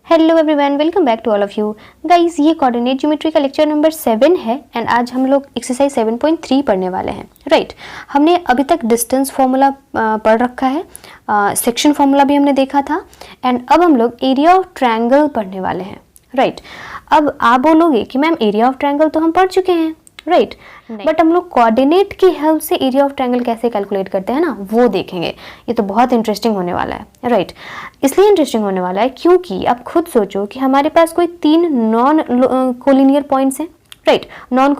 Hello everyone, welcome back to all of you guys. ये coordinate geometry का lecture number 7 है and आज हम लोग एक्सरसाइज 7.3 पढ़ने वाले हैं। राइट, हमने अभी तक डिस्टेंस फॉर्मूला पढ़ रखा है, सेक्शन फॉर्मूला भी हमने देखा था एंड अब हम लोग एरिया ऑफ ट्रायंगल पढ़ने वाले हैं। राइट, अब आप बोलोगे कि मैम एरिया ऑफ ट्रायंगल तो हम पढ़ चुके हैं, राइट, बट हम लोग कोऑर्डिनेट की हेल्प से एरिया ऑफ ट्रायंगल कैसे कैलकुलेट करते हैं ना, वो देखेंगे। ये तो बहुत इंटरेस्टिंग होने वाला है। राइट, इसलिए इंटरेस्टिंग होने वाला है क्योंकि आप खुद सोचो कि हमारे पास कोई 3 नॉन कोलिनियर पॉइंट्स हैं। राइट, नॉन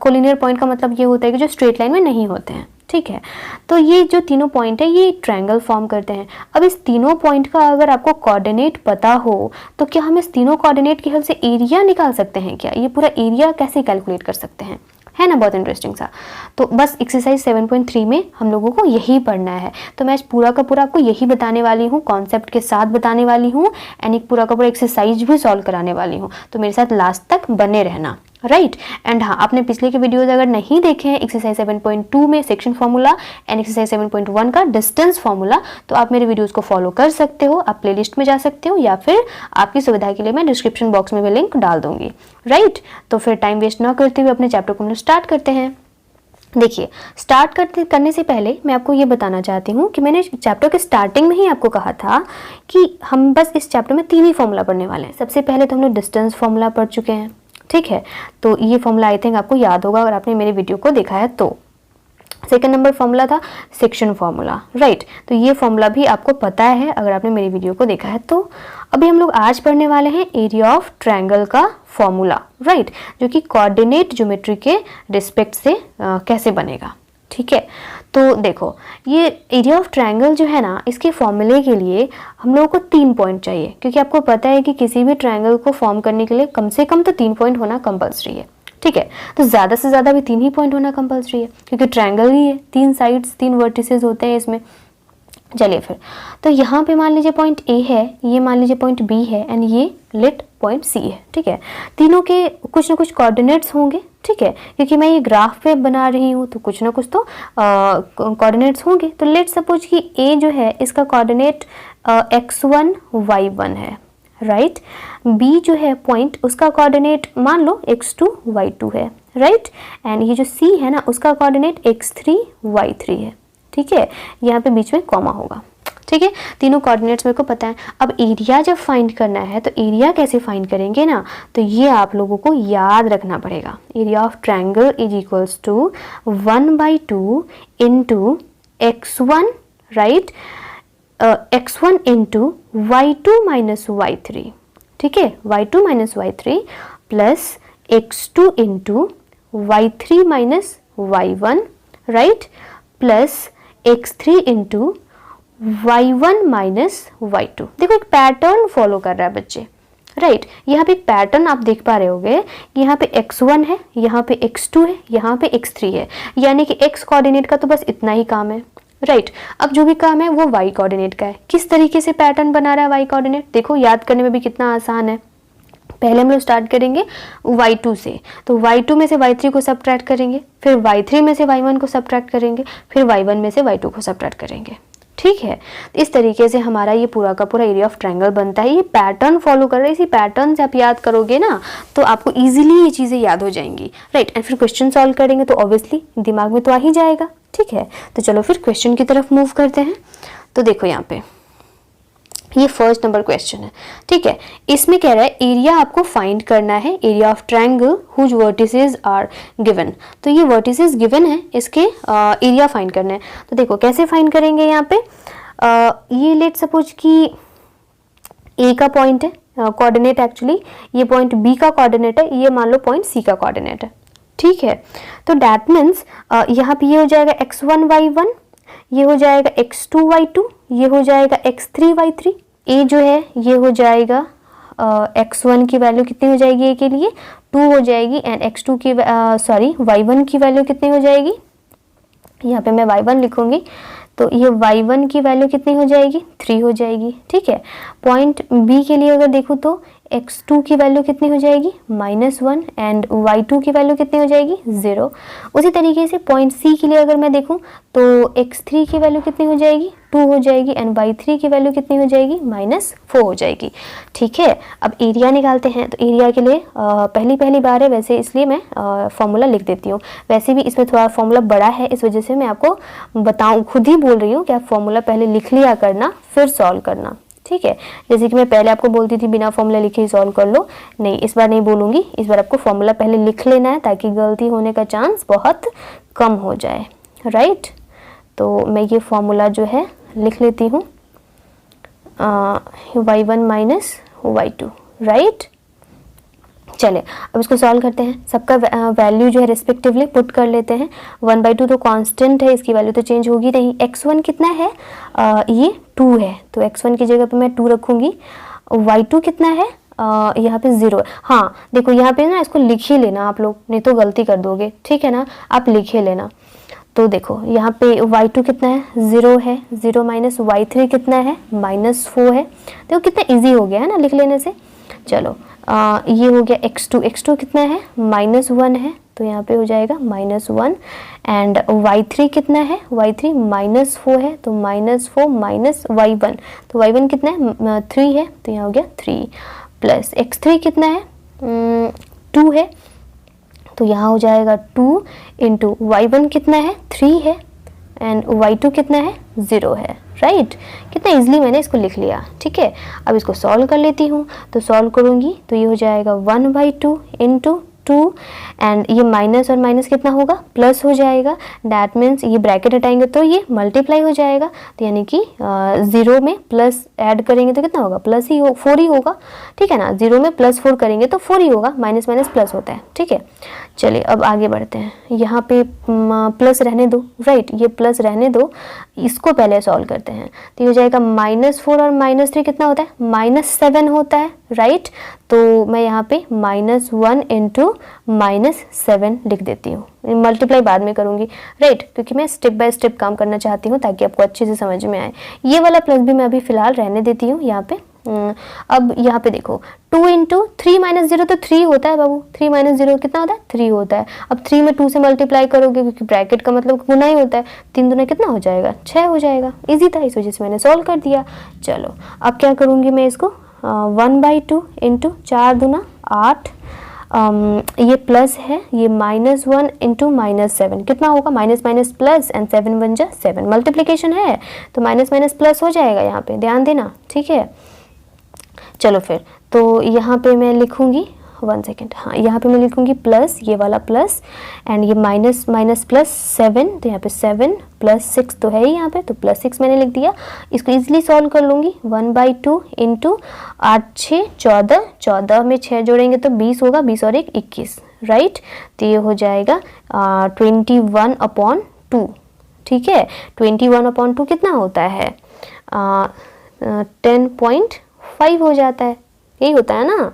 कोलिनियर पॉइंट का मतलब ये होता है कि जो स्ट्रेट लाइन में नहीं होते हैं। ठीक है, तो ये जो तीनों पॉइंट है ये ट्रायंगल फॉर्म करते हैं। अब इस तीनों पॉइंट का अगर आपको कोऑर्डिनेट पता हो तो क्या हम इस तीनों कोऑर्डिनेट की हेल्प से एरिया निकाल सकते हैं? क्या ये पूरा एरिया कैसे कैलकुलेट कर सकते हैं? है ना, बहुत इंटरेस्टिंग सा। तो बस एक्सरसाइज 7.3 में हम लोगों को यही पढ़ना है। तो मैं आज पूरा का पूरा आपको यही बताने वाली हूँ, कॉन्सेप्ट के साथ बताने वाली हूँ एंड एक पूरा का पूरा एक्सरसाइज भी सॉल्व कराने वाली हूँ। तो मेरे साथ लास्ट तक बने रहना। राइट, एंड हाँ, आपने पिछले के वीडियोज अगर नहीं देखे हैं एक्सरसाइज 7.2 में सेक्शन फार्मूला एंड एक्सरसाइज 7.1 का डिस्टेंस फार्मूला, तो आप मेरे वीडियोस को फॉलो कर सकते हो। आप प्लेलिस्ट में जा सकते हो या फिर आपकी सुविधा के लिए मैं डिस्क्रिप्शन बॉक्स में भी लिंक डाल दूंगी। राइट, तो फिर टाइम वेस्ट ना करते हुए अपने चैप्टर को स्टार्ट करते हैं। देखिए, स्टार्ट करने से पहले मैं आपको ये बताना चाहती हूँ कि मैंने चैप्टर के स्टार्टिंग में ही आपको कहा था कि हम बस इस चैप्टर में 3 ही फॉर्मूला पढ़ने वाले हैं। सबसे पहले तो हम लोग डिस्टेंस फॉर्मूला पढ़ चुके हैं। ठीक है, तो ये फॉर्मूला आई थिंक आपको याद होगा अगर आपने मेरे वीडियो को देखा है तो। सेकंड नंबर फॉर्मूला था सेक्शन फॉर्मूला। राइट, तो ये फॉर्मूला भी आपको पता है अगर आपने मेरी वीडियो को देखा है तो। अभी हम लोग आज पढ़ने वाले हैं एरिया ऑफ ट्रायंगल का फॉर्मूला। राइट, जो कि कोऑर्डिनेट ज्योमेट्री के रिस्पेक्ट से कैसे बनेगा। ठीक है, तो देखो, ये एरिया ऑफ ट्रायंगल जो है ना, इसके फॉर्मूले के लिए हम लोगों को 3 पॉइंट चाहिए, क्योंकि आपको पता है कि किसी भी ट्रायंगल को फॉर्म करने के लिए कम से कम तो 3 पॉइंट होना कंपलसरी है। ठीक है, तो ज़्यादा से ज़्यादा भी 3 ही पॉइंट होना कंपलसरी है, क्योंकि ट्रायंगल ही है, 3 साइड्स 3 वर्टिसेस होते हैं इसमें। चलिए फिर, तो यहाँ पे मान लीजिए पॉइंट ए है, ये मान लीजिए पॉइंट बी है एंड ये लेट पॉइंट सी है। ठीक है, तीनों के कुछ ना कुछ कोऑर्डिनेट्स होंगे। ठीक है, क्योंकि मैं ये ग्राफ पे बना रही हूँ तो कुछ ना कुछ तो कोऑर्डिनेट्स होंगे। तो लेट सपोज कि ए जो है इसका कोऑर्डिनेट x1 y1 है। राइट, बी जो है पॉइंट उसका कोऑर्डिनेट मान लो x2 y2 है। राइट, एंड ये जो सी है ना उसका कोऑर्डिनेट x3 y3 है। ठीक है, यहाँ पे बीच में कॉमा होगा। ठीक है, तीनों कोऑर्डिनेट्स मेरे को पता है। अब एरिया जब फाइंड करना है तो एरिया कैसे फाइंड करेंगे ना, तो ये आप लोगों को याद रखना पड़ेगा। Area of triangle is equals to 1/2 into x1, right, x1 into y2 minus y3। ठीक है, y2 minus y3 plus x2 into y3 minus y1, right, plus x3 into y1 minus y2। देखो, एक पैटर्न फॉलो कर रहा है बच्चे। Right, यहाँ पे एक पैटर्न आप देख पा रहे होगे, यहाँ पे x1 है, यहाँ पे x2 है, यहाँ पे x3 है, यानी कि x कोऑर्डिनेट का तो बस इतना ही काम है। राइट, अब जो भी काम है वो y कोऑर्डिनेट का है। किस तरीके से पैटर्न बना रहा है y कोऑर्डिनेट, देखो याद करने में भी कितना आसान है। पहले हम लोग स्टार्ट करेंगे y2 से, तो y2 में से y3 को सब्ट्रैक्ट करेंगे, फिर y3 में से y1 को सब्ट्रैक्ट करेंगे, फिर y1 में से y2 को सब्ट्रैक्ट करेंगे। ठीक है, इस तरीके से हमारा ये पूरा का पूरा एरिया ऑफ ट्रायंगल बनता है। ये पैटर्न फॉलो कर रहे हैं, इसी पैटर्न से आप याद करोगे ना तो आपको इजीली ये चीज़ें याद हो जाएंगी। राइट, एंड फिर क्वेश्चन सॉल्व करेंगे तो ऑब्वियसली दिमाग में तो आ ही जाएगा। ठीक है, तो चलो फिर क्वेश्चन की तरफ मूव करते हैं। तो देखो, यहाँ पे ये फर्स्ट नंबर क्वेश्चन है। ठीक है, इसमें कह रहा है एरिया आपको फाइंड करना है, area of triangle whose vertices are given. तो ये वर्टिसेस गिवन है, इसके एरिया फाइंड करना है। तो देखो कैसे फाइंड करेंगे। यहाँ पे ये लेट सपोज कि ए का पॉइंट है कोऑर्डिनेट, एक्चुअली ये पॉइंट बी का कोऑर्डिनेट है, ये मान लो पॉइंट सी का कोऑर्डिनेट है। ठीक है, तो दैट मीन्स यहाँ पे ये हो जाएगा x1 y1, ये हो जाएगा x2 y2, ये हो जाएगा x3 y3। ए जो है ये हो जाएगा x1 की वैल्यू कितनी हो जाएगी ए के लिए 2 हो जाएगी एंड x2 की y1 की वैल्यू कितनी हो जाएगी, यहाँ पे मैं y1 लिखूंगी तो ये y1 की वैल्यू कितनी हो जाएगी 3 हो जाएगी। ठीक है, पॉइंट बी के लिए अगर देखूँ तो x2 की वैल्यू कितनी हो जाएगी -1 एंड y2 की वैल्यू कितनी हो जाएगी 0। उसी तरीके से पॉइंट C के लिए अगर मैं देखूं तो x3 की वैल्यू कितनी हो जाएगी 2 हो जाएगी एंड y3 की वैल्यू कितनी हो जाएगी -4 हो जाएगी। ठीक है, अब एरिया निकालते हैं। तो एरिया के लिए पहली बार है वैसे, इसलिए मैं फॉर्मूला लिख देती हूँ। वैसे भी इसमें थोड़ा फॉर्मूला बड़ा है, इस वजह से मैं आपको बताऊँ, खुद ही बोल रही हूँ कि आप फॉर्मूला पहले लिख लिया करना फिर सॉल्व करना। ठीक है, जैसे कि मैं पहले आपको बोलती थी बिना फॉर्मूला लिखे ही सॉल्व कर लो, नहीं इस बार नहीं बोलूँगी। इस बार आपको फॉर्मूला पहले लिख लेना है ताकि गलती होने का चांस बहुत कम हो जाए। राइट, तो मैं ये फॉर्मूला जो है लिख लेती हूँ, y1 माइनस y2। राइट, चले अब इसको सॉल्व करते हैं। सबका वैल्यू जो है रिस्पेक्टिवली पुट कर लेते हैं। 1/2 तो कांस्टेंट है, इसकी वैल्यू तो चेंज होगी नहीं। x1 कितना है, ये 2 है, तो x1 की जगह पे मैं 2 रखूँगी। y2 कितना है, यहाँ पे 0 है। हाँ देखो, यहाँ पे ना इसको लिख ही लेना आप लोग, नहीं तो गलती कर दोगे। ठीक है ना, आप लिख ही लेना। तो देखो यहाँ पे y2 कितना है, 0 है। 0 माइनस y3 कितना है, -4 है। देखो कितना इजी हो गया है ना लिख लेने से। चलो ये हो गया x2 कितना है, -1 है, तो यहाँ पे हो जाएगा -1 एंड y3 कितना है, y3 -4 है, तो -4 माइनस y1, तो y1 कितना है 3 है, तो यहाँ हो गया 3 प्लस x3 कितना है 2 है, तो यहाँ हो जाएगा 2 इंटू y1 कितना है 3 है एंड y2 कितना है 0 है। राइट, कितना इजीली मैंने इसको लिख लिया। ठीक है, अब इसको सॉल्व कर लेती हूँ। तो सॉल्व करूँगी तो ये हो जाएगा 1/2 इंटू 2 एंड ये माइनस और माइनस कितना होगा, प्लस हो जाएगा। दैट मीन्स ये ब्रैकेट हटाएंगे तो ये मल्टीप्लाई हो जाएगा, तो यानी कि 0 में प्लस ऐड करेंगे तो कितना होगा, प्लस ही 4 ही होगा। ठीक है ना, 0 में +4 करेंगे तो 4 ही होगा, माइनस माइनस प्लस होता है। ठीक है, चलिए अब आगे बढ़ते हैं। यहाँ पे प्लस रहने दो। राइट, ये प्लस रहने दो, इसको पहले सॉल्व करते हैं। तो ये हो जाएगा -4 और -3 कितना होता है, -7 होता है। राइट, तो मैं यहाँ पे -1 इंटू -7 लिख देती हूँ। मल्टीप्लाई बाद में करूँगी। राइट, क्योंकि मैं स्टेप बाय स्टेप काम करना चाहती हूँ ताकि आपको अच्छे से समझ में आए। ये वाला प्लस भी मैं अभी फिलहाल रहने देती हूँ यहाँ पे। अब यहाँ पे देखो 2 इंटू 3 माइनस 0 तो 3 होता है बाबू। 3 माइनस 0 कितना होता है, 3 होता है। अब 3 में 2 से मल्टीप्लाई करोगे क्योंकि ब्रैकेट का मतलब गुना ही होता है। 3 दूना कितना हो जाएगा, 6 हो जाएगा। इजी था, इस वजह से मैंने सॉल्व कर दिया। चलो अब क्या करूँगी मैं इसको, 1/2 इंटू 4 दूना 8, ये प्लस है, ये -1 इंटू -7 कितना होगा, माइनस माइनस प्लस एंड 7 बन जा 7, मल्टीप्लिकेशन है तो माइनस माइनस प्लस हो जाएगा, यहाँ पे ध्यान देना। ठीक है, चलो फिर तो यहाँ पे मैं लिखूँगी 1 सेकेंड, हाँ यहाँ पे मैं लिखूँगी प्लस, ये वाला प्लस एंड ये माइनस माइनस प्लस 7, तो यहाँ पे 7 प्लस 6 तो है ही यहाँ पे, तो +6 मैंने लिख दिया। इसको इजीली सॉल्व कर लूँगी। 1/2 इंटू 8 6 14, 14 में 6 जोड़ेंगे तो 20 होगा, 20 और 1 21। राइट, तो ये हो जाएगा 21/2। ठीक है, 21/2 कितना होता है, 10.5 हो जाता है, यही होता है ना।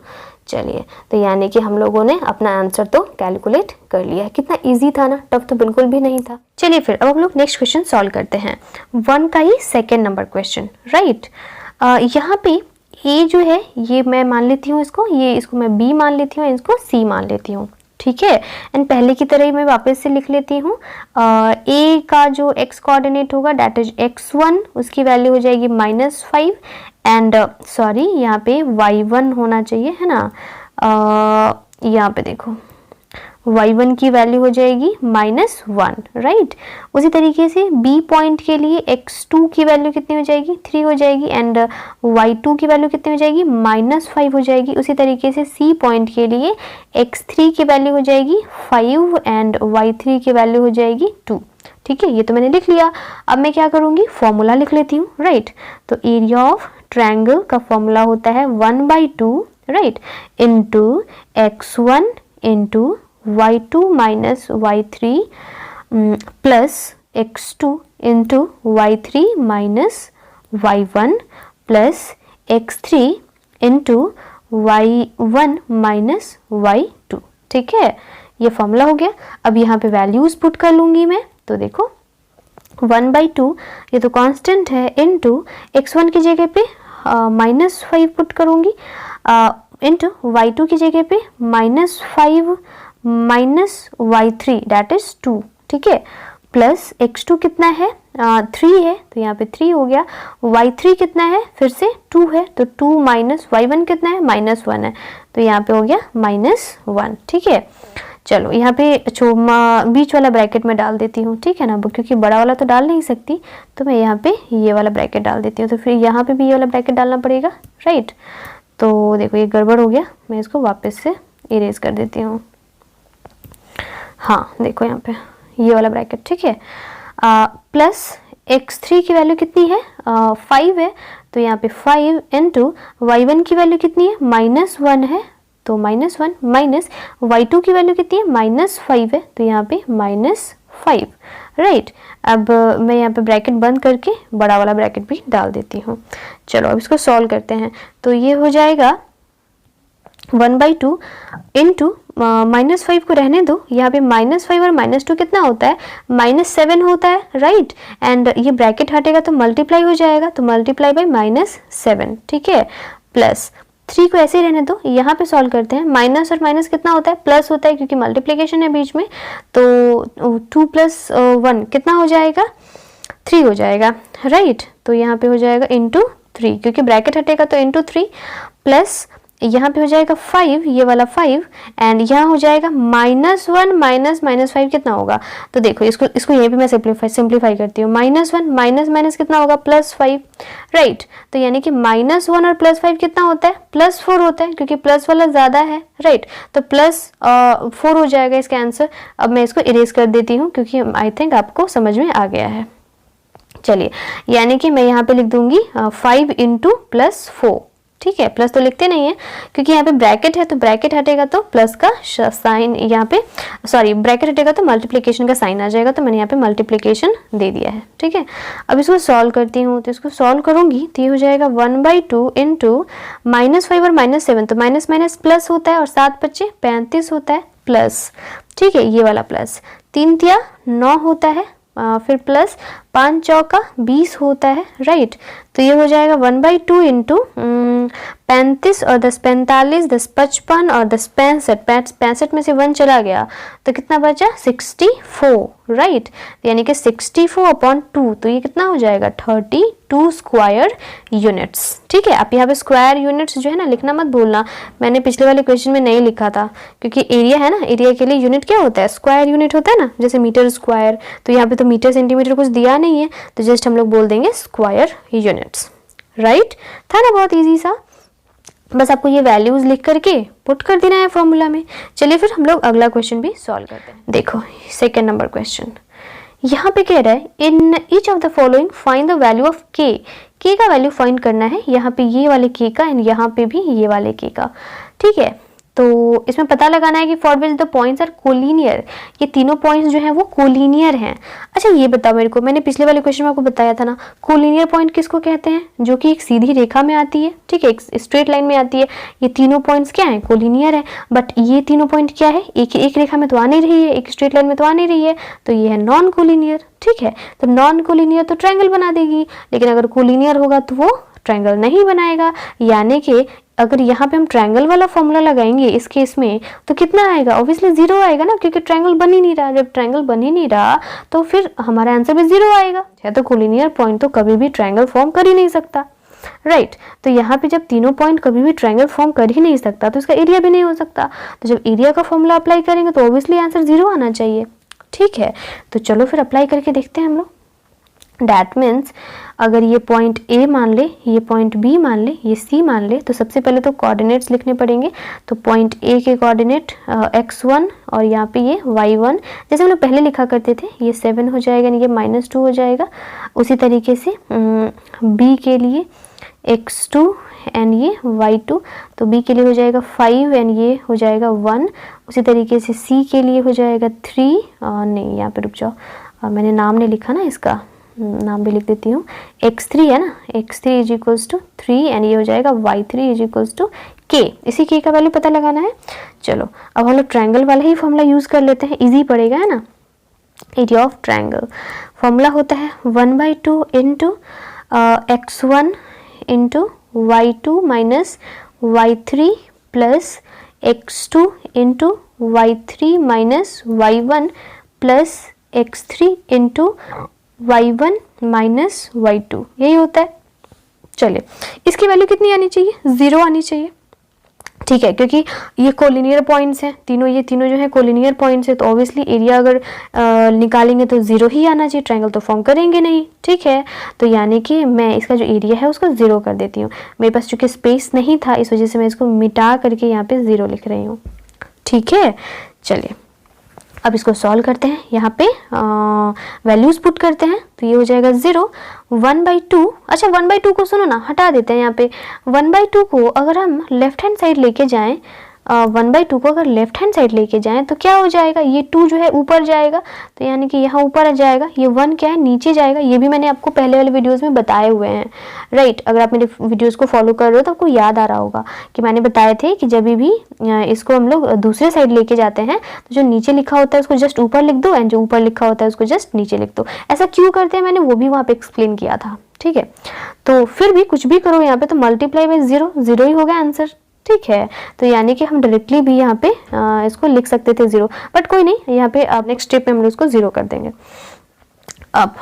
चलिए, तो यानी कि हम लोगों ने अपना आंसर तो कैलकुलेट कर लिया है। कितना इजी था ना, टफ तो बिल्कुल भी नहीं था। चलिए फिर अब हम लोग नेक्स्ट क्वेश्चन सॉल्व करते हैं। 1 का ही सेकेंड नंबर क्वेश्चन। राइट, यहाँ पे ए जो है ये मैं मान लेती हूँ इसको मैं बी मान लेती हूँ, इसको सी मान लेती हूँ। ठीक है, एंड पहले की तरह ही मैं वापस से लिख लेती हूँ। ए का जो एक्स कोऑर्डिनेट होगा दैट इज x1, उसकी वैल्यू हो जाएगी -5 एंड सॉरी यहाँ पे y1 होना चाहिए, है ना। यहाँ पे देखो y1 की वैल्यू हो जाएगी -1। राइट, उसी तरीके से b पॉइंट के लिए x2 की वैल्यू कितनी हो जाएगी, 3 हो जाएगी एंड y2 की वैल्यू कितनी हो जाएगी, -5 हो जाएगी। उसी तरीके से c पॉइंट के लिए x3 की वैल्यू हो जाएगी 5 एंड y3 की वैल्यू हो जाएगी 2। ठीक है, ये तो मैंने लिख लिया। अब मैं क्या करूँगी, फॉर्मूला लिख लेती हूँ। राइट, तो एरिया ऑफ ट्रायंगल का फॉर्मूला होता है 1/2 right into x1 into y2 minus y3 plus x2 into y3 minus y1 plus x3 into y1 minus y2। ठीक है, ये फॉर्मूला हो गया। अब यहाँ पे वैल्यूज पुट कर लूँगी मैं। तो देखो 1/2 ये तो कांस्टेंट है, इंटू x1 की जगह पे -5 पुट करूँगी, इंटू y2 की जगह पे -5 माइनस y3 दैट इज 2, ठीक है, प्लस x2 कितना है 3 है तो यहाँ पे 3 हो गया, y3 कितना है फिर से 2 है तो 2 माइनस y1 कितना है -1 है तो यहाँ पे हो गया -1, ठीक है। चलो यहाँ पे बीच वाला ब्रैकेट में डाल देती हूँ, ठीक है ना, क्योंकि बड़ा वाला तो डाल नहीं सकती तो मैं यहाँ पे ये वाला ब्रैकेट डाल देती हूँ, तो फिर यहाँ पे भी ये वाला ब्रैकेट डालना पड़ेगा, राइट। तो देखो ये गड़बड़ हो गया, मैं इसको वापस से इरेज कर देती हूँ। हाँ देखो यहाँ पे ये वाला ब्रैकेट, ठीक है। प्लस x3 की वैल्यू कितनी है 5 है तो यहाँ पे 5 इंटू y1 की वैल्यू कितनी है -1 है तो -1 माइनस y2 की वैल्यू कितनी है -5 है तो यहाँ पे -5, राइट। अब मैं यहाँ पे ब्रैकेट बंद करके बड़ा वाला ब्रैकेट भी डाल देती हूँ। चलो अब इसको सॉल्व करते हैं, तो ये हो जाएगा 1/2 इंटू -5 को रहने दो, यहाँ पे -5 और -2 कितना होता है -7 होता है, राइट। एंड ये ब्रैकेट हटेगा तो मल्टीप्लाई हो जाएगा तो मल्टीप्लाई बाय -7, ठीक है। प्लस 3 को ऐसे ही रहने दो, यहाँ पे सॉल्व करते हैं, माइनस और माइनस कितना होता है प्लस होता है क्योंकि मल्टीप्लिकेशन है बीच में, तो 2 + 1 कितना हो जाएगा 3 हो जाएगा, राइट। तो यहाँ पे हो जाएगा इंटू 3 क्योंकि ब्रैकेट हटेगा तो इंटू 3, प्लस यहाँ पे हो जाएगा 5, ये वाला 5 एंड यहाँ हो जाएगा -1 माइनस -5 कितना होगा, तो देखो इसको यहीं पे मैं सिंप्लीफाई करती हूँ, -1 माइनस माइनस कितना होगा +5, राइट। तो यानी कि -1 और +5 कितना होता है +4 होता है क्योंकि प्लस वाला ज़्यादा है, राइट। तो +4 हो जाएगा इसका आंसर। अब मैं इसको इरेज कर देती हूँ क्योंकि आई थिंक आपको समझ में आ गया है। चलिए यानी कि मैं यहाँ पे लिख दूंगी 5 इंटू +4, ठीक है, प्लस तो लिखते नहीं है क्योंकि यहाँ पे ब्रैकेट है तो ब्रैकेट हटेगा तो प्लस का साइन, यहाँ पे सॉरी ब्रैकेट हटेगा तो मल्टीप्लिकेशन का साइन आ जाएगा, तो मैंने यहाँ पे मल्टीप्लिकेशन दे दिया है, ठीक है। अब इसको सॉल्व करती हूँ, तो इसको सॉल्व करूंगी तो ये हो जाएगा 1/2 इंटू -5 और -7 तो माइनस माइनस प्लस होता है और 7 × 5 = 35 होता है प्लस, ठीक है, ये वाला प्लस 3 × 9 होता है, फिर प्लस 5 × 4 = 20 होता है, राइट। तो ये हो जाएगा 1/2 इंटू 35 और 10 45, 10 55 और 10 65 में से 1 चला गया तो कितना बचा 64, राइट। यानी कि 64/2 तो ये कितना हो जाएगा 32 स्क्वायर यूनिट्स, ठीक है। आप यहाँ पे स्क्वायर यूनिट्स जो है ना लिखना मत भूलना, मैंने पिछले वाले क्वेश्चन में नहीं लिखा था क्योंकि एरिया है ना, एरिया के लिए यूनिट क्या होता है स्क्वायर यूनिट होता है ना, जैसे मीटर स्क्वायर, तो यहाँ पे तो मीटर सेंटीमीटर कुछ दिया नहीं है तो जस्ट हम लोग बोल देंगे स्क्वायर यूनिट्स, राइट। था ना बहुत इजी सा, बस आपको ये वैल्यूज लिख करके पुट कर देना है फॉर्मूला में। चलिए फिर हम लोग अगला क्वेश्चन भी सॉल्व करते हैं। देखो सेकेंड नंबर क्वेश्चन यहाँ पे कह रहा है in each of the following find the value of के का वैल्यू फाइंड करना है, यहाँ पे ये वाले के का एंड यहाँ पे भी ये वाले के का, ठीक है। तो इसमें पता लगाना है कि for which the points are collinear, ये तीनों पॉइंट्स जो हैं वो कोलिनियर हैं। अच्छा ये बताओ मेरे को, मैंने पिछले वाले क्वेश्चन में आपको बताया था ना कोलिनियर पॉइंट किसको कहते हैं, जो कि एक सीधी रेखा में आती है, ठीक है, एक स्ट्रेट लाइन में आती है। ये तीनों पॉइंट्स क्या हैं कोलिनियर है, बट ये तीनों पॉइंट क्या है एक रेखा में तो आ नहीं रही है, एक स्ट्रेट लाइन में तो आ नहीं रही है, तो ये है नॉन कोलिनियर, ठीक है। तो नॉन कोलिनियर तो ट्रायंगल बना देगी, लेकिन अगर कोलिनियर होगा तो वो ट्रायंगल नहीं बनाएगा। यानी कि अगर यहाँ पे हम ट्रायंगल वाला फॉर्मूला लगाएंगे इस केस में तो कितना आएगा, ऑब्वियसली 0 आएगा ना, क्योंकि ट्रायंगल बन ही नहीं रहा। जब ट्रायंगल बन ही नहीं रहा तो फिर हमारा आंसर भी 0 आएगा। या तो कोलिनियर पॉइंट तो कभी भी ट्रायंगल फॉर्म कर ही नहीं सकता, राइट। तो यहाँ पे जब तीनों पॉइंट कभी भी ट्रायंगल फॉर्म कर ही नहीं सकता तो इसका एरिया भी नहीं हो सकता। तो जब एरिया का फॉर्मूला अप्लाई करेंगे तो ऑब्वियसली आंसर 0 आना चाहिए, ठीक है। तो चलो फिर अप्लाई करके देखते हैं हम लोग। डैट मीन्स अगर ये पॉइंट ए मान ले, ये पॉइंट बी मान ले, ये सी मान ले, तो सबसे पहले तो कोऑर्डिनेट्स लिखने पड़ेंगे। तो पॉइंट ए के कोऑर्डिनेट x1 और यहाँ पे ये y1, जैसे हम लोग पहले लिखा करते थे, ये 7 हो जाएगा, ये -2 हो जाएगा। उसी तरीके से बी के लिए x2 एंड ये y2, तो b के लिए हो जाएगा 5 एंड ये हो जाएगा 1। उसी तरीके से c के लिए हो जाएगा 3, नहीं यहाँ पे रुक जाओ, मैंने नाम नहीं लिखा ना, इसका नाम भी लिख देती हूँ, x3 है ना, x3 = 3 एंड ये हो जाएगा y3 = k। इसी k का वैल्यू पता लगाना है। चलो अब हम लोग ट्रायंगल वाला ही फॉर्मूला यूज़ कर लेते हैं, इजी पड़ेगा है ना। एरिया ऑफ ट्रायंगल फॉर्मूला होता है 1/2 into x1 into y2 minus y3 plus x2 into y3 minus y1 plus x3 into y1 minus y2, यही होता है। चलिए इसकी वैल्यू कितनी आनी चाहिए, 0 आनी चाहिए, ठीक है, क्योंकि ये कोलिनियर पॉइंट्स हैं तीनों, ये तीनों जो है कोलिनियर पॉइंट्स है, तो ऑब्वियसली एरिया अगर निकालेंगे तो 0 ही आना चाहिए, ट्रायंगल तो फॉर्म करेंगे नहीं, ठीक है। तो यानी कि मैं इसका जो एरिया है उसको 0 कर देती हूँ। मेरे पास चूंकि स्पेस नहीं था इस वजह से मैं इसको मिटा करके यहाँ पे 0 लिख रही हूँ, ठीक है। चलिए अब इसको सॉल्व करते हैं, यहाँ पे वैल्यूज पुट करते हैं, तो ये हो जाएगा 0, 1/2। अच्छा 1/2 को सुनो ना हटा देते हैं, यहाँ पे 1/2 को अगर हम लेफ्ट हैंड साइड लेके जाएं, 1/2 को अगर लेफ्ट हैंड साइड लेके जाएं तो क्या हो जाएगा, ये 2 जो है ऊपर जाएगा, तो यानी कि यहाँ ऊपर आ जाएगा, ये 1 क्या है नीचे जाएगा। ये भी मैंने आपको पहले वाले वीडियोस में बताए हुए हैं, राइट। अगर आप मेरे वीडियोस को फॉलो कर रहे हो तो आपको याद आ रहा होगा कि मैंने बताए थे कि जब भी इसको हम लोग दूसरे साइड लेके जाते हैं तो जो नीचे लिखा होता है उसको जस्ट ऊपर लिख दो, एंड जो ऊपर लिखा होता है उसको जस्ट नीचे लिख दो। ऐसा क्यों करते हैं मैंने वो भी वहाँ पे एक्सप्लेन किया था, ठीक है। तो फिर भी कुछ भी करो यहाँ पे तो मल्टीप्लाई बाई 0, 0 ही होगा आंसर, ठीक है। तो यानी कि हम डायरेक्टली भी यहाँ पे इसको लिख सकते थे 0, बट कोई नहीं, यहाँ पे आप नेक्स्ट स्टेप में हम लोग इसको 0 कर देंगे। अब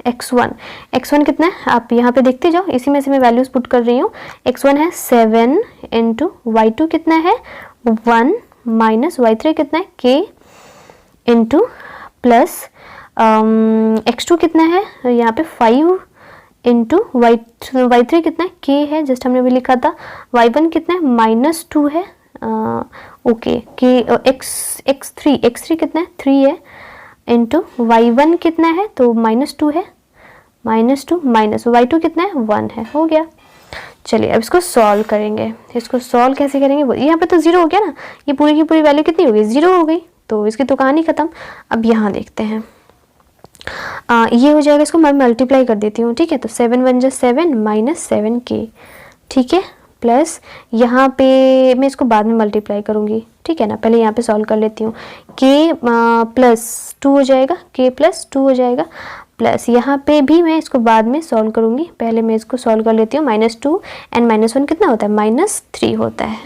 x1 कितना है आप यहाँ पे देखते जाओ, इसी में से मैं वैल्यूज पुट कर रही हूँ। x1 है 7 इंटू y2 कितना है 1 माइनस y3 कितना है k इंटू प्लस x2 कितना है यहाँ पे 5 इंटू y3 कितना है k है, जस्ट हमने भी लिखा था। y1 कितना है -2 है, ओके k x3 कितना है 3 है, इंटू y1 कितना है तो -2 है, -2 माइनस y2 कितना है 1 है, हो गया। चलिए अब इसको सॉल्व करेंगे, इसको सॉल्व कैसे करेंगे, यहाँ पे तो 0 हो गया ना, ये पूरी की पूरी वैल्यू कितनी हो गई 0 हो गई, तो इसकी तो कहानी खत्म। अब यहाँ देखते हैं, ये हो जाएगा, इसको मैं मल्टीप्लाई कर देती हूँ, ठीक है। तो 7 1 जा 7 माइनस 7k, ठीक है, प्लस यहाँ पे मैं इसको बाद में मल्टीप्लाई करूँगी, ठीक है ना, पहले यहाँ पे सॉल्व कर लेती हूँ। k प्लस 2 हो जाएगा, k प्लस 2 हो जाएगा, प्लस यहाँ पे भी मैं इसको बाद में सॉल्व करूँगी, पहले मैं इसको सॉल्व कर लेती हूँ। -2 एंड -1 कितना होता है -3 होता है,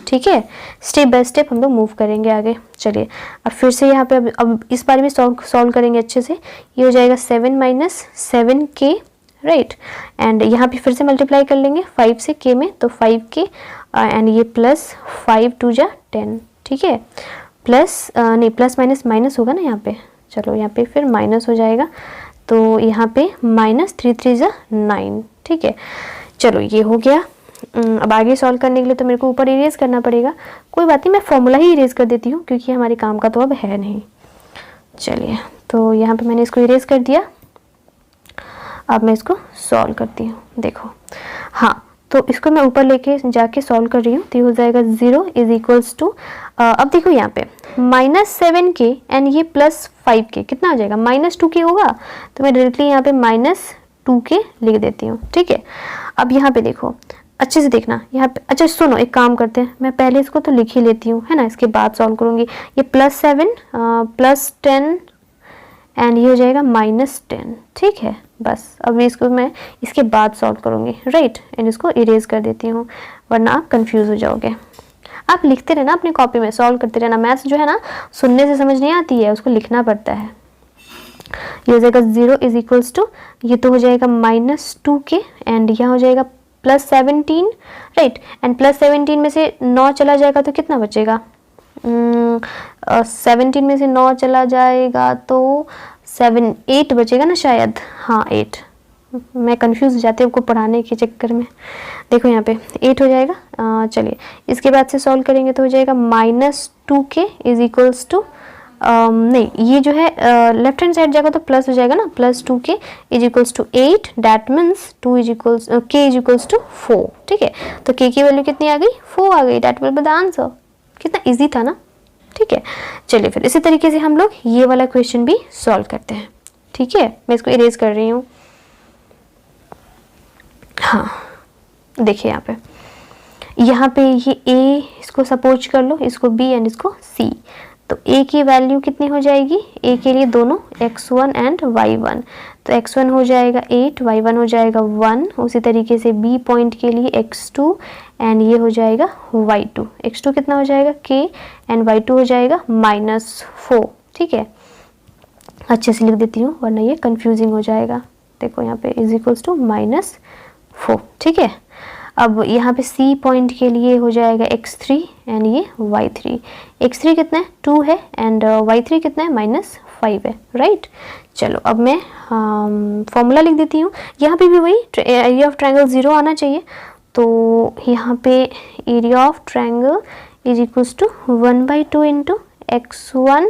ठीक है। स्टेप बाय स्टेप हम लोग मूव करेंगे आगे। चलिए अब फिर से यहाँ पे अब इस बारे में सॉल्व करेंगे अच्छे से। ये हो जाएगा 7 माइनस 7k, राइट, एंड यहाँ पे फिर से मल्टीप्लाई कर लेंगे 5 से k में, तो 5k एंड ये प्लस 5 2 जा 10, ठीक है, प्लस नहीं प्लस माइनस माइनस होगा ना यहाँ पे, चलो यहाँ पे फिर माइनस हो जाएगा, तो यहाँ पे -3 3 जा 9, ठीक है। चलो ये हो गया। अब आगे सॉल्व करने के लिए तो मेरे को ऊपर इरेज करना पड़ेगा, कोई बात नहीं, मैं फॉर्मूला ही इरेज कर देती हूँ क्योंकि हमारे काम का तो अब है नहीं। चलिए तो यहाँ पे मैंने इसको इरेज कर दिया, अब मैं इसको सॉल्व करती हूँ, देखो हाँ, तो इसको मैं ऊपर लेके जाके सॉल्व कर रही हूँ, तो ये हो जाएगा 0 इज इक्वल्स टू, अब देखो यहाँ पे -7k एंड ये +5k कितना हो जाएगा -2k होगा, तो मैं डायरेक्टली यहाँ पे -2k लिख देती हूँ, ठीक है। अब यहाँ पे देखो अच्छे से देखना यहाँ पे, अच्छा सुनो एक काम करते हैं, मैं पहले इसको तो लिख ही लेती हूँ, है ना, इसके बाद सॉल्व करूँगी। ये +7 +10 एंड ये हो जाएगा -10, ठीक है। बस अब इसको मैं इसके बाद सॉल्व करूँगी, राइट, एंड इसको इरेज कर देती हूँ वरना आप कंफ्यूज हो जाओगे। आप लिखते रहना अपनी कॉपी में, सॉल्व करते रहना, मैथ्स जो है ना सुनने से समझ नहीं आती है, उसको लिखना पड़ता है। ये हो जाएगा 0 इज इक्वल्स टू, ये तो हो जाएगा -2k एंड यहाँ हो जाएगा +17, राइट, एंड +17 में से 9 चला जाएगा तो कितना बचेगा, 17 में से 9 चला जाएगा तो 8 बचेगा ना शायद, हाँ 8, मैं कंफ्यूज हो जाती हूँ आपको पढ़ाने के चक्कर में। देखो यहाँ पे 8 हो जाएगा। चलिए इसके बाद से सॉल्व करेंगे तो हो जाएगा -2k इज इक्वल्स टू, नहीं ये जो है लेफ्ट हैंड साइड जाएगा तो प्लस हो जाएगा ना, +2k is equals to 8, that means k is equals to 4, ठीक है। तो k की वैल्यू कितनी आ गई 4 आ गई, that will be the answer. कितना इजी था ना, ठीक है। चलिए फिर इसी तरीके से हम लोग ये वाला क्वेश्चन भी सॉल्व करते हैं, ठीक है। मैं इसको इरेज कर रही हूँ, हाँ देखिए यहाँ पे ये a इसको सपोज कर लो, इसको b एंड इसको c, तो a की वैल्यू कितनी हो जाएगी, a के लिए दोनों x1 एंड y1, तो x1 हो जाएगा 8, y1 हो जाएगा 1। उसी तरीके से b पॉइंट के लिए x2 एंड ये हो जाएगा y2, x2 कितना हो जाएगा k एंड y2 हो जाएगा -4। ठीक है, अच्छे से लिख देती हूँ वरना ये कंफ्यूजिंग हो जाएगा। देखो यहाँ पे इज इक्वल्स टू -4। ठीक है, अब यहाँ पे C पॉइंट के लिए हो जाएगा x3 एंड ये y3। x3 कितना है 2 है एंड y3 कितना है -5 है, राइट। चलो अब मैं फॉर्मूला लिख देती हूँ। यहाँ पे भी वही एरिया ऑफ ट्रायंगल 0 आना चाहिए, तो यहाँ पे area of triangle is equals to 1/2 into x1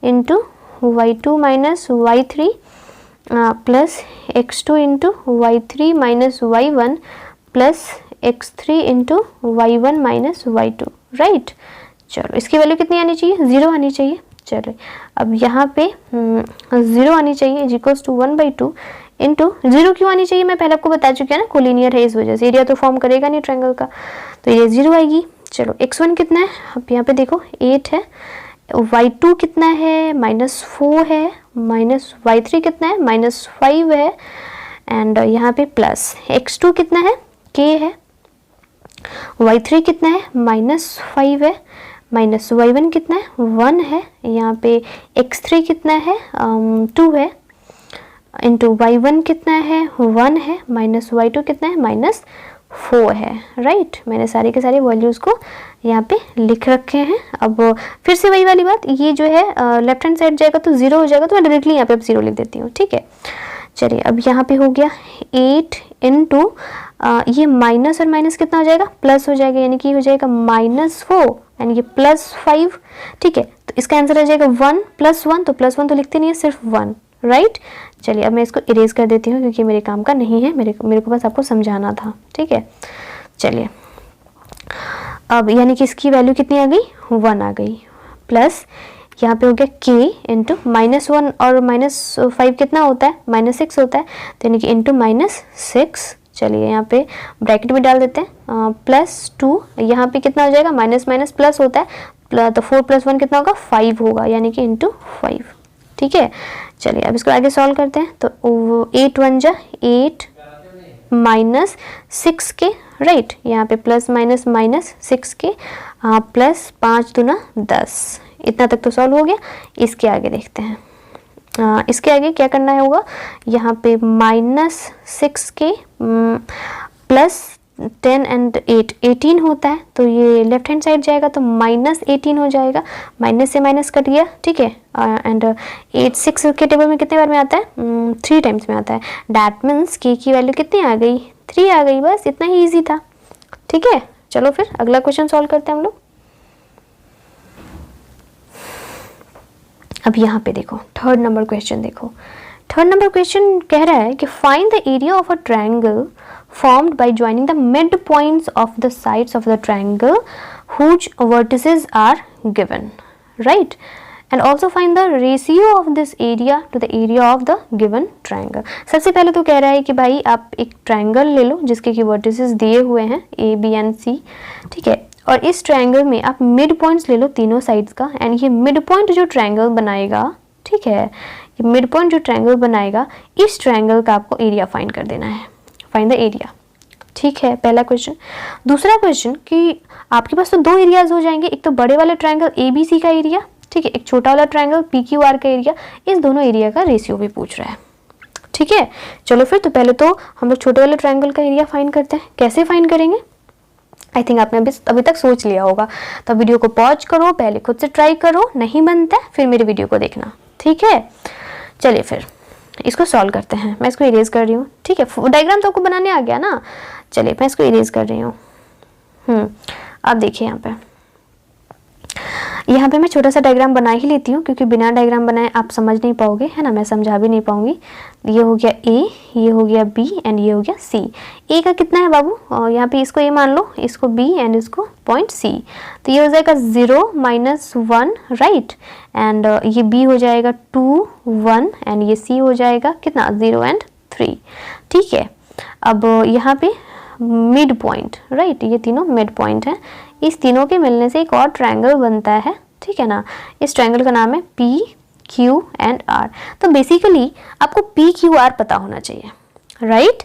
into y2 minus y3 plus x2 into y3 minus y1 plus x3 into y1 minus y2, right. चलो इसकी वैल्यू कितनी आनी चाहिए, 0 आनी चाहिए। चलो अब यहाँ पे 0 आनी चाहिए इज इक्वल्स टू 1/2 इंटू 0 क्यों आनी चाहिए, मैं पहले आपको बता चुकी हूँ ना, कोलिनियर है इस वजह से, एरिया तो फॉर्म करेगा नहीं ट्रायंगल का, तो ये 0 आएगी। चलो x1 कितना है, अब यहाँ पे देखो 8 है, y2 कितना है -4 है, माइनस y3 कितना है -5 है एंड यहाँ पे प्लस x2 कितना है k है, y3 कितना है -5 है, माइनस y1 कितना है 1 है, यहाँ पे x3 कितना है 2 है इंटू y1 कितना है 1 है, माइनस y2 कितना है -4 है, राइट। मैंने सारी के सारी वैल्यूज़ को यहाँ पे लिख रखे हैं। अब फिर से वही वाली बात, ये जो है लेफ्ट हैंड साइड जाएगा तो 0 हो जाएगा, तो मैं डायरेक्टली यहाँ पे अब 0 लिख देती हूँ। ठीक है, चलिए अब यहाँ पे हो गया 8 इंटू ये माइनस और माइनस कितना हो जाएगा, प्लस हो जाएगा, यानी कि हो जाएगा -4 एंड ये +5। ठीक है, तो इसका आंसर आ जाएगा 1 + 1, तो +1 तो लिखते नहीं है, सिर्फ 1, राइट। चलिए अब मैं इसको इरेज कर देती हूँ क्योंकि मेरे काम का नहीं है, मेरे को बस आपको समझाना था। ठीक है, चलिए अब यानी कि इसकी वैल्यू कितनी आ गई, 1 आ गई, प्लस यहाँ पे हो गया k इंटू -1 और -5 कितना होता है, -6 होता है, तो यानी कि इंटू -6। चलिए यहाँ पे ब्रैकेट में डाल देते हैं, +2, यहाँ पे कितना हो जाएगा, माइनस माइनस प्लस होता है, तो 4 + 1 कितना होगा 5 होगा, यानी कि इंटू 5। ठीक है, चलिए अब इसको आगे सॉल्व करते हैं, तो 8 × 1 = 8 माइनस 6 के, राइट, यहाँ पे प्लस माइनस -6 के प्लस 5 × 2 = 10। इतना तक तो सॉल्व हो गया। इसके आगे देखते हैं, इसके आगे क्या करना है होगा, यहाँ पे -6 के प्लस 10 एंड 8 18 होता है, तो ये लेफ्ट हैंड साइड जाएगा तो -18 हो जाएगा, माइनस से माइनस कट गया। ठीक है, एंड 8 6 के टेबल में कितने बार में आता है, 3 टाइम्स में आता है, डैट मीन्स k की वैल्यू कितनी आ गई, 3 आ गई, बस इतना ही ईजी था। ठीक है, चलो फिर अगला क्वेश्चन सॉल्व करते हैं हम लोग। अब यहाँ पे देखो थर्ड नंबर क्वेश्चन देखो, थर्ड नंबर क्वेश्चन कह रहा है कि find the area of a triangle formed by joining the midpoints of the sides of the triangle whose vertices are given, right, and also find the ratio of this area to the area of the given triangle। सबसे पहले तो कह रहा है कि भाई आप एक ट्रायंगल ले लो जिसके की वर्टिसेस दिए हुए हैं A, B एंड C। ठीक है, और इस ट्रायंगल में आप मिड पॉइंट्स ले लो तीनों साइड्स का, एंड ये मिड पॉइंट जो ट्रायंगल बनाएगा, ठीक है, ये मिड पॉइंट जो ट्रायंगल बनाएगा, इस ट्रायंगल का आपको एरिया फाइंड कर देना है, फाइंड द एरिया। ठीक है, पहला क्वेश्चन। दूसरा क्वेश्चन कि आपके पास तो 2 एरियाज हो जाएंगे, एक तो बड़े वाले ट्रायंगल ABC का एरिया, ठीक है, एक छोटा वाला ट्रायंगल PQR का एरिया, इस दोनों एरिया का रेशियो भी पूछ रहा है। ठीक है, चलो फिर तो पहले तो हम लोग छोटे वाले ट्रायंगल का एरिया फाइंड करते हैं। कैसे फाइंड करेंगे, आई थिंक आपने अभी तक सोच लिया होगा, तो वीडियो को पॉज करो, पहले खुद से ट्राई करो, नहीं बनता है फिर मेरे वीडियो को देखना। ठीक है, चलिए फिर इसको सॉल्व करते हैं। मैं इसको इरेज कर रही हूँ। ठीक है, डायग्राम तो आपको बनाने आ गया ना, चलिए मैं इसको इरेज कर रही हूँ। अब देखिए यहाँ पे मैं छोटा सा डायग्राम बना ही लेती हूँ, क्योंकि बिना डायग्राम बनाए आप समझ नहीं पाओगे, है ना, मैं समझा भी नहीं पाऊंगी। ये हो गया A, ये हो गया B एंड ये हो गया C। A का कितना है बाबू, यहाँ पे इसको A मान लो, इसको B एंड इसको पॉइंट C, तो ये हो जाएगा 0 - 1, राइट, एंड ये B हो जाएगा 2 1 एंड ये C हो जाएगा कितना 0 एंड 3। ठीक है, अब यहाँ पे मिड पॉइंट, राइट, ये तीनों मिड पॉइंट हैं, इस तीनों के मिलने से एक और ट्रायंगल बनता है। ठीक है ना। इस ट्रायंगल का नाम है पी क्यू एंड आर। तो बेसिकली आपको पी क्यू आर पता होना चाहिए, राइट।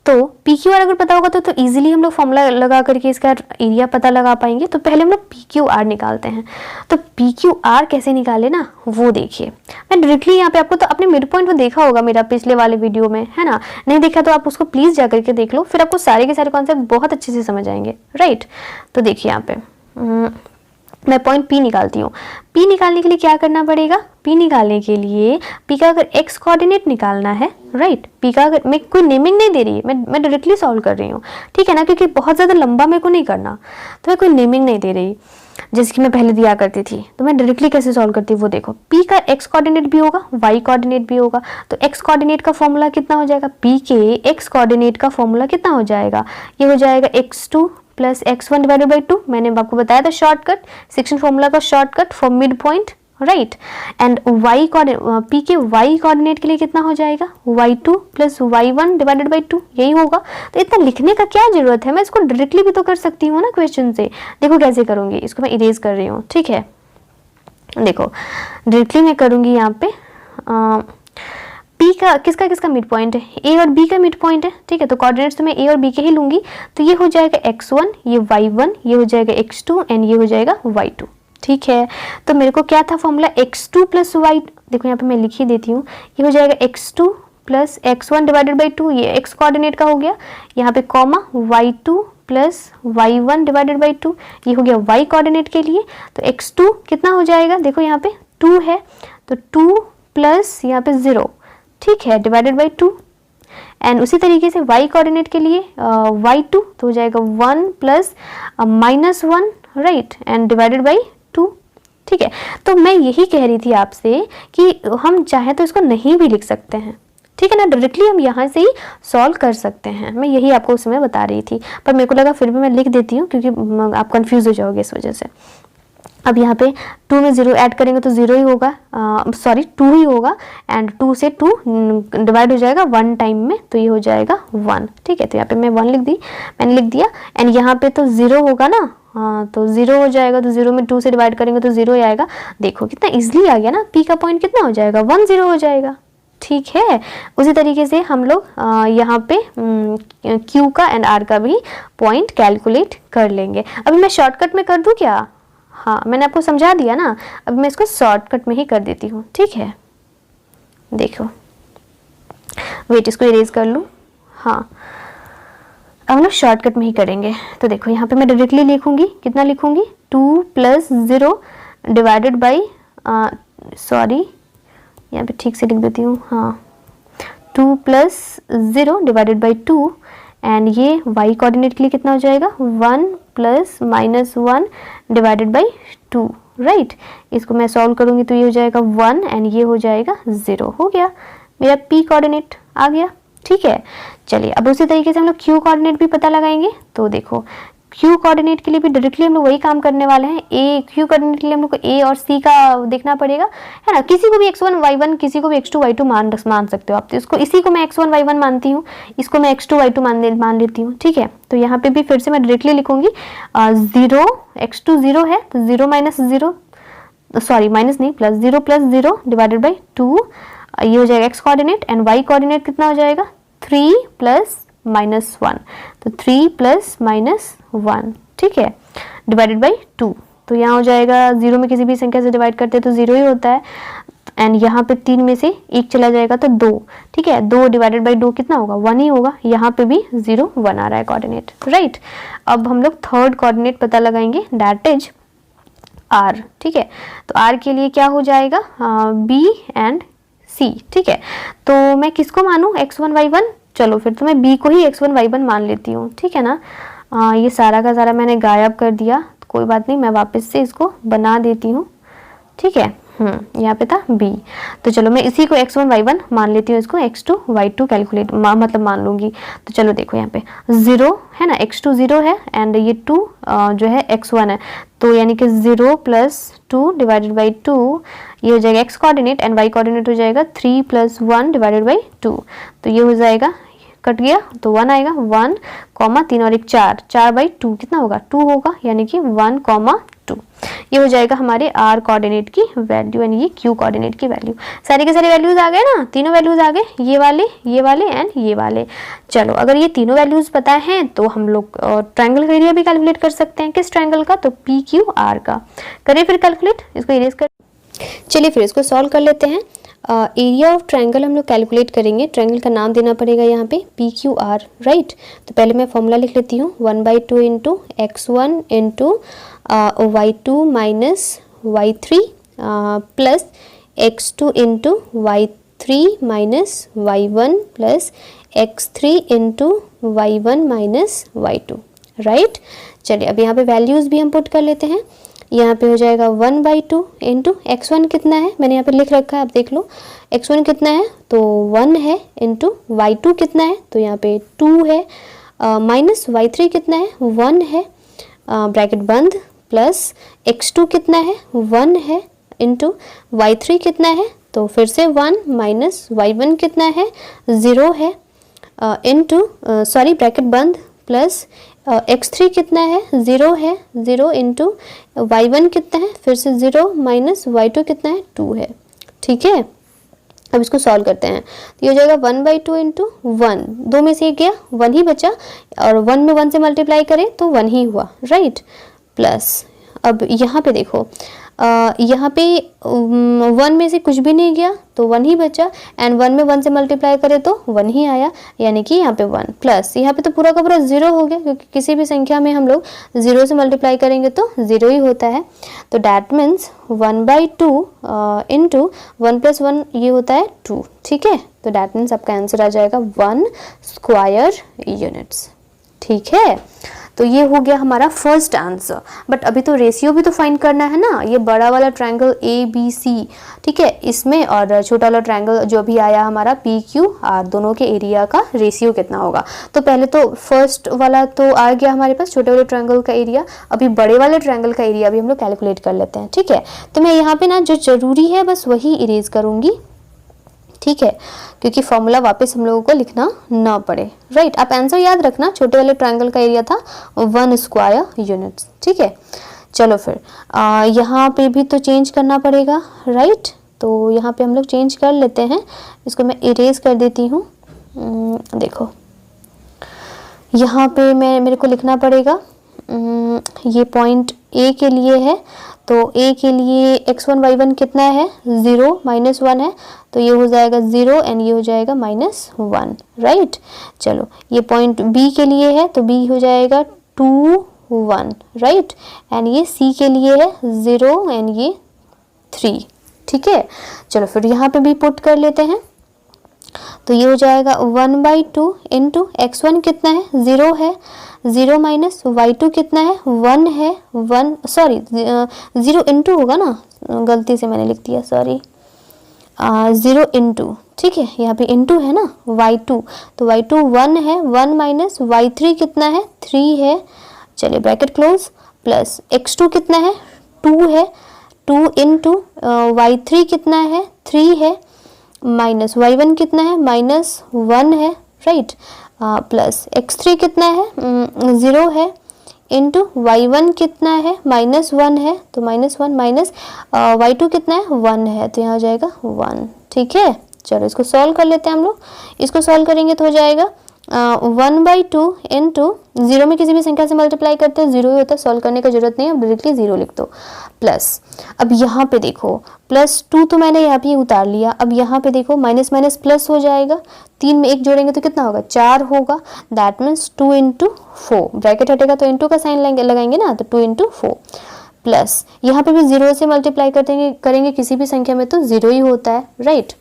तो पी क्यू आर अगर पता होगा तो इजीली हम लोग फॉर्मूला लगा करके इसका एरिया पता लगा पाएंगे। तो पहले हम लोग पी क्यू आर निकालते हैं। तो पी क्यू आर कैसे निकाले ना, वो देखिए। मैं डायरेक्टली यहाँ पे आपको, तो आपने मिड पॉइंट वो देखा होगा मेरा पिछले वाले वीडियो में, है ना। नहीं देखा तो आप उसको प्लीज जा करके देख लो, फिर आपको सारे के सारे कॉन्सेप्ट बहुत अच्छे से समझ आएंगे, राइट। तो देखिए यहाँ पे मैं पॉइंट पी निकालती हूँ। पी निकालने के लिए क्या करना पड़ेगा, पी निकालने के लिए पी का अगर एक्स कोऑर्डिनेट निकालना है, राइट। पी का अगर, मैं कोई नेमिंग नहीं दे रही, मैं डायरेक्टली सॉल्व कर रही हूँ, ठीक है ना, क्योंकि बहुत ज़्यादा लंबा मेरे को नहीं करना, तो मैं कोई नेमिंग नहीं दे रही जैसे कि मैं पहले दिया करती थी। तो मैं डायरेक्टली कैसे सॉल्व करती हूँ वो देखो। पी का एक्स कोऑर्डिनेट भी होगा, वाई कोऑर्डिनेट भी होगा। तो एक्स कोऑर्डिनेट का फॉर्मूला कितना हो जाएगा, पी के एक्स कोऑर्डिनेट का फॉर्मूला कितना हो जाएगा, ये हो जाएगा x2 plus x1 divided by 2। मैंने आपको बताया था शॉर्टकट, सेक्शन फॉर्मूला का shortcut for mid point, right. And y P के y कोऑर्डिनेट के लिए कितना हो जाएगा, y2 plus y1 divided by 2, यही होगा। तो इतना लिखने का क्या जरूरत है, मैं इसको डायरेक्टली भी तो कर सकती हूँ ना क्वेश्चन से। देखो कैसे करूँगी, इसको मैं इरेज कर रही हूँ, ठीक है। देखो डायरेक्टली मैं करूँगी यहाँ पे पी का किसका किसका मिड पॉइंट है, ए और बी का मिड पॉइंट है, ठीक है। तो कोऑर्डिनेट्स तो मैं ए और बी के ही लूंगी। तो ये हो जाएगा x1, ये y1, ये हो जाएगा x2 एंड ये हो जाएगा y2, ठीक है। तो मेरे को क्या था फॉर्मूला, x2 प्लस y, देखो यहाँ पे मैं लिख ही देती हूँ, ये हो जाएगा x2 plus x1 divided by 2, ये x कोऑर्डिनेट का हो गया, यहाँ पे comma y2 plus y1 divided by 2, ये हो गया y कोऑर्डिनेट के लिए। तो x2 कितना हो जाएगा, देखो यहाँ पे 2 है, तो 2 प्लस यहाँ पे 0, ठीक है, डिवाइडेड बाई 2। एंड उसी तरीके से y कोऑर्डिनेट के लिए y2 तो हो जाएगा 1 plus -1, right, and divided by 2, ठीक है। तो मैं यही कह रही थी आपसे कि हम चाहे तो इसको नहीं भी लिख सकते हैं, ठीक है ना, डायरेक्टली हम यहाँ से ही सॉल्व कर सकते हैं। मैं यही आपको उस समय बता रही थी, पर मेरे को लगा फिर भी मैं लिख देती हूँ क्योंकि आप कंफ्यूज हो जाओगे इस वजह से। अब यहाँ पे 2 में 0 ऐड करेंगे तो 0 ही होगा, सॉरी 2 ही होगा, एंड 2 से 2 डिवाइड हो जाएगा 1 टाइम में, तो ये हो जाएगा 1, ठीक है। तो यहाँ पे मैं 1 मैंने लिख दिया। एंड यहाँ पे तो 0 होगा ना, हाँ तो 0 हो जाएगा, तो 0 में 2 से डिवाइड करेंगे तो 0 ही आएगा। देखो कितना इजीली आ गया ना, पी का पॉइंट कितना हो जाएगा, 1 0 हो जाएगा, ठीक है। उसी तरीके से हम लोग यहाँ पे क्यू का एंड आर का भी पॉइंट कैलकुलेट कर लेंगे। अभी मैं शॉर्टकट में कर दूँ क्या, हाँ मैंने आपको समझा दिया ना, अब मैं इसको शॉर्टकट में ही कर देती हूँ, ठीक है। देखो वेट, इसको इरेज कर लूँ, हाँ अब हम लोग शॉर्टकट में ही करेंगे। तो देखो यहाँ पे मैं डायरेक्टली लिखूंगी, कितना लिखूंगी, 2 प्लस 0 डिवाइडेड बाई, सॉरी यहाँ पे ठीक से लिख देती हूँ, हाँ 2 प्लस 0 डिवाइडेड बाई 2, एंड ये y कोऑर्डिनेट के लिए कितना हो जाएगा, 1 प्लस -1 डिवाइडेड बाई 2, राइट। इसको मैं सॉल्व करूंगी तो ये हो जाएगा 1 एंड ये हो जाएगा 0, हो गया मेरा p कोऑर्डिनेट आ गया, ठीक है। चलिए अब उसी तरीके से हम लोग q कोऑर्डिनेट भी पता लगाएंगे। तो देखो q कोऑर्डिनेट के लिए भी डायरेक्टली हम लोग वही काम करने वाले हैं। q कोऑर्डिनेट के लिए हम लोग को a और c का देखना पड़ेगा, है ना। किसी को भी x1 y1, किसी को भी x2 y2 मान सकते हो आप। तो इसको, इसी को मैं x1 y1 मानती हूँ, इसको मैं x2 y2 मान लेती हूँ, ठीक है। तो यहाँ पे भी फिर से मैं डायरेक्टली लिखूंगी 0, x2 0 है तो 0 माइनस 0, सॉरी माइनस नहीं, प्लस 0 प्लस 0 डिवाइडेड बाई 2, ये हो जाएगा x coordinate, and y coordinate कितना हो जाएगा, 3 प्लस -1, तो 3 प्लस -1, ठीक है, डिवाइडेड बाई 2। तो यहाँ हो जाएगा 0 में किसी भी संख्या से डिवाइड करते हैं तो 0 ही होता है, एंड यहाँ पे 3 में से 1 चला जाएगा तो 2, ठीक है। 2 डिवाइडेड बाई 2 कितना होगा, 1 ही होगा। यहाँ पे भी 0 1 आ रहा है कोऑर्डिनेट, राइट। अब हम लोग थर्ड कोऑर्डिनेट पता लगाएंगे, दैट इज r, ठीक है। तो r के लिए क्या हो जाएगा, b एंड c, ठीक है। तो मैं किसको मानूं, x1 y1, चलो फिर तो मैं b को ही x1 y1 मान लेती हूँ, ठीक है ना। ये सारा का सारा मैंने गायब कर दिया, तो कोई बात नहीं, मैं वापस से इसको बना देती हूँ, ठीक है। यहाँ पे था b, तो चलो मैं इसी को x1 y1 मान लेती हूँ, इसको x2 y2 कैलकुलेट मतलब मान लूंगी। तो चलो देखो यहाँ पे 0 है ना, x2 0 है, एंड ये 2 जो है x1 है, तो यानी कि 0 प्लस 2 डिवाइडेड बाई 2, ये हो जाएगा x coordinate, and y coordinate हो जाएगा 3 प्लस 1 डिवाइडेड बाई 2, तो ये हो जाएगा, कट गया तो 1 आएगा, 1 कॉमा 3 और 1 4, 4 बाई 2 कितना होगा, 2 होगा, यानी कि 1 कॉमा 2। ये हो जाएगा हमारे r कोऑर्डिनेट की वैल्यू एंड ये q कोऑर्डिनेट की वैल्यू। सारे के सारे वैल्यूज आ गए ना, तीनों वैल्यूज आ गए, ये वाले एंड ये वाले। चलो अगर ये तीनों वैल्यूज पता हैं तो हम लोग ट्रायंगल का एरिया भी कैलकुलेट कर सकते हैं। किस ट्रायंगल का? तो पी क्यू आर का। करें फिर कैलकुलेट, इसको इरेज कर। चलिए फिर इसको सॉल्व कर लेते हैं। एरिया ऑफ ट्रायंगल हम लोग कैलकुलेट करेंगे। ट्रायंगल का नाम देना पड़ेगा यहाँ पे पी क्यू आर, राइट। तो पहले मैं फॉर्मूला लिख लेती हूँ, 1/2 into x1 into y2 minus y3 plus x2 into y3 minus y1 plus x3 into y1 minus y2, right. चलिए अब यहाँ पे वैल्यूज़ भी हम पुट कर लेते हैं। यहाँ पे हो जाएगा 1/2 इंटू x1 कितना है, मैंने यहाँ पे लिख रखा है, आप देख लो। x1 कितना है तो 1 है, इंटू y2 कितना है तो यहाँ पे 2 है, माइनस y3 कितना है 1 है, ब्रैकेट बंद, प्लस x2 कितना है 1 है, इंटू y3 कितना है तो फिर से 1, माइनस y1 कितना है 0 है, इंटू सॉरी ब्रैकेट बंद, प्लस x3 कितना है 0 है, 0 इंटू y1 कितना है फिर से 0, माइनस y2 कितना है 2 है, ठीक है। अब इसको सॉल्व करते हैं तो ये हो जाएगा 1/2 इंटू 1, 2 में से एक गया 1 ही बचा, और 1 में 1 से मल्टीप्लाई करें तो 1 ही हुआ, राइट। प्लस अब यहाँ पे देखो, यहाँ पे 1 में से कुछ भी नहीं गया तो 1 ही बचा, एंड 1 में 1 से मल्टीप्लाई करें तो 1 ही आया, यानी कि यहाँ पे 1, प्लस यहाँ पे तो पूरा का पूरा 0 हो गया, क्योंकि किसी भी संख्या में हम लोग 0 से मल्टीप्लाई करेंगे तो 0 ही होता है। तो डैट मीन्स 1/2 इंटू 1 + 1 ये होता है 2, ठीक है। तो डैट मीन्स आपका आंसर आ जाएगा 1 स्क्वायर यूनिट्स, ठीक है। तो ये हो गया हमारा फर्स्ट आंसर। बट अभी तो रेशियो भी तो फाइंड करना है ना, ये बड़ा वाला ट्रायंगल ABC, ठीक है, इसमें और छोटा वाला ट्रायंगल जो भी आया हमारा PQR, दोनों के एरिया का रेशियो कितना होगा। तो पहले तो फर्स्ट वाला तो आ गया हमारे पास, छोटे वाले ट्रायंगल का एरिया। अभी बड़े वाले ट्रायंगल का एरिया भी हम लोग कैलकुलेट कर लेते हैं, ठीक है। तो मैं यहाँ पे ना जो जरूरी है बस वही इरेज करूँगी, ठीक है, क्योंकि फॉर्मूला वापस हम लोगों को लिखना ना पड़े, राइट। आप आंसर याद रखना, छोटे वाले ट्रायंगल का एरिया था 1 स्क्वायर यूनिट्स, ठीक है। चलो फिर यहाँ पे भी तो चेंज करना पड़ेगा, राइट। तो यहाँ पे हम लोग चेंज कर लेते हैं, इसको मैं इरेज कर देती हूँ। देखो यहाँ पे मेरे को लिखना पड़ेगा, ये पॉइंट A के लिए है, तो A के लिए x1 y1 कितना है 0 माइनस 1 है, तो ये हो जाएगा 0 एंड ये हो जाएगा -1, राइट। चलो ये पॉइंट B के लिए है, तो B हो जाएगा 2 1, राइट, एंड ये C के लिए है 0 एंड ये 3, ठीक है। चलो फिर यहाँ पे भी पुट कर लेते हैं, तो ये हो जाएगा 1/2 इंटू x1 कितना है 0 है, 0 माइनस y2 कितना है 1 है, 1 सॉरी 0 इंटू होगा ना, गलती से मैंने लिख दिया, सॉरी, 0 इंटू, ठीक है, यहाँ पे इंटू है ना y2, तो y2 1 है, 1 माइनस y3 कितना है 3 है, चलिए ब्रैकेट क्लोज, प्लस x2 कितना है 2 है, 2 इंटू y3 कितना है 3 है, माइनस y1 कितना है -1 है, राइट, प्लस x3 कितना है 0 है, इंटू y1 कितना है -1 है, तो -1 माइनस y2 कितना है 1 है, तो यहाँ हो जाएगा 1, ठीक है। चलो इसको सॉल्व कर लेते हैं हम लोग। इसको सॉल्व करेंगे तो हो जाएगा 1/2 इंटू 0 में किसी भी संख्या से मल्टीप्लाई करते हैं 0 ही होता है, सॉल्व करने का जरूरत नहीं है, अब डायरेक्टली 0 लिख दो, प्लस अब यहाँ पे देखो +2 तो मैंने यहाँ पे उतार लिया, अब यहाँ पे देखो माइनस माइनस प्लस हो जाएगा, 3 में 1 जोड़ेंगे तो कितना होगा 4 होगा, दैट मीन्स 2 इंटू 4, ब्रैकेट हटेगा तो इंटू का साइन लगाएंगे ना, तो 2 इंटू 4, प्लस यहाँ पे भी 0 से मल्टीप्लाई करेंगे किसी भी संख्या में तो 0 ही होता है, राइट।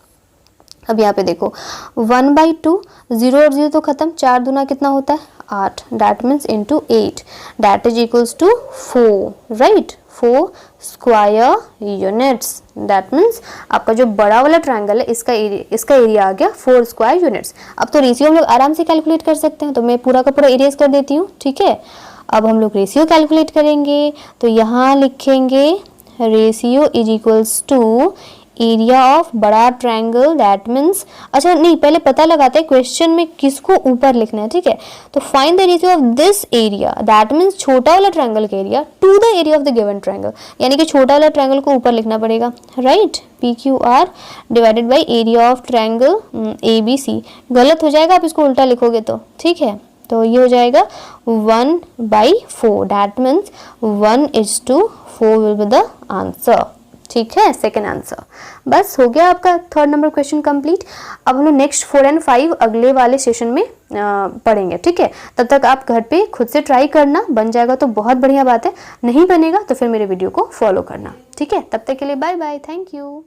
अब यहाँ पे देखो 1/2, 0 और 0 तो खत्म, 4 दूना कितना होता है 8, that means into 8, that is equals to 4, right, 4 square units. That means आपका जो बड़ा वाला ट्रायंगल है इसका एरिया आ गया 4 स्क्वायर यूनिट्स। अब तो रेशियो हम लोग आराम से कैलकुलेट कर सकते हैं, तो मैं पूरा का पूरा इरेज कर देती हूँ, ठीक है। अब हम लोग रेशियो कैलकुलेट करेंगे, तो यहाँ लिखेंगे ratio is equals to area of बड़ा ट्रायंगल, दैट मीन्स, अच्छा नहीं पहले पता लगाते हैं क्वेश्चन में किसको ऊपर लिखना है, ठीक है। तो find the ratio of this area, that means छोटा वाला ट्रायंगल का area to the area of the given triangle, यानी कि छोटा वाला ट्रायंगल को ऊपर लिखना पड़ेगा, right. PQR divided by area of triangle ABC, गलत हो जाएगा आप इसको उल्टा लिखोगे तो, ठीक है। तो ये हो जाएगा 1/4, that means 1:4 will be the answer, ठीक है, सेकेंड आंसर। बस हो गया आपका थर्ड नंबर क्वेश्चन कंप्लीट। अब हम लोग नेक्स्ट 4 और 5 अगले वाले सेशन में पढ़ेंगे, ठीक है। तब तक आप घर पे खुद से ट्राई करना, बन जाएगा तो बहुत बढ़िया बात है, नहीं बनेगा तो फिर मेरे वीडियो को फॉलो करना, ठीक है। तब तक के लिए बाय बाय, थैंक यू।